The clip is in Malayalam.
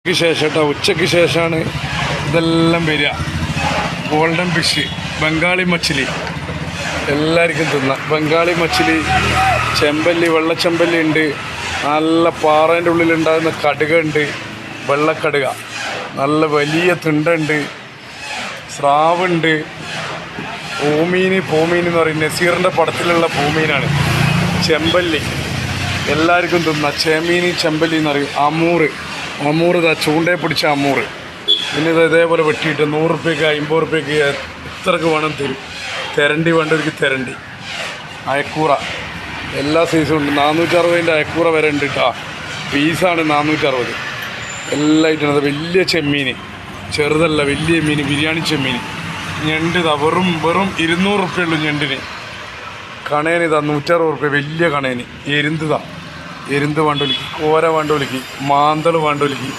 ശേഷം കേട്ടോ, ഉച്ചയ്ക്ക് ശേഷമാണ് ഇതെല്ലാം വരിക. ഗോൾഡൻ ഫിഷ്, ബംഗാളി മച്ചിലി എല്ലാവർക്കും തിന്നാം. ബംഗാളി മച്ചിലി, ചെമ്പല്ലി, വെള്ളച്ചെമ്പല്ലി ഉണ്ട്, നല്ല പാറേൻ്റെ ഉള്ളിലുണ്ടാകുന്ന കടുക ഉണ്ട്, വെള്ളക്കടുക, നല്ല വലിയ തിണ്ടുണ്ട്, സ്രാവുണ്ട്, പോമീൻ എന്ന് പറയും, നസീറിൻ്റെ പടത്തിലുള്ള പൂമീനാണ്. ചെമ്പല്ലി എല്ലാവർക്കും തിന്നാം. ചെമീൻ, ചെമ്പല്ലി എന്ന് പറയും. അമൂറ് ഇതാ ചൂണ്ടയെ പിടിച്ച അമൂറ്. പിന്നെ ഇത് ഇതേപോലെ വെട്ടിയിട്ട് 100 റുപ്യക്ക് 50 റുപ്യക്ക് എത്രക്ക് വേണം തരും. തെരണ്ടി വേണ്ടവർക്ക് തെരണ്ടി. അയക്കൂറ എല്ലാ സൈസും ഉണ്ട്. 460 അയക്കൂറ വരെ ഉണ്ട് കേട്ടോ. പീസാണ് 460. എല്ലാം ഇട്ടത്. വലിയ ചെമ്മീൻ, ചെറുതല്ല വലിയ മീൻ, ബിരിയാണി ചെമ്മീൻ. ഞണ്ട് ഇതാ വെറും 200 റുപ്യുള്ളൂ ഞണ്ടിന്. കണേന് ഇതാ 160 റുപ്യ വലിയ കണേന്. എരുന്ത് വേണ്ടൊലിക്ക്, കോര വേണ്ടൊലിക്ക്, മാന്തൾ വേണ്ടൊലിക്ക്.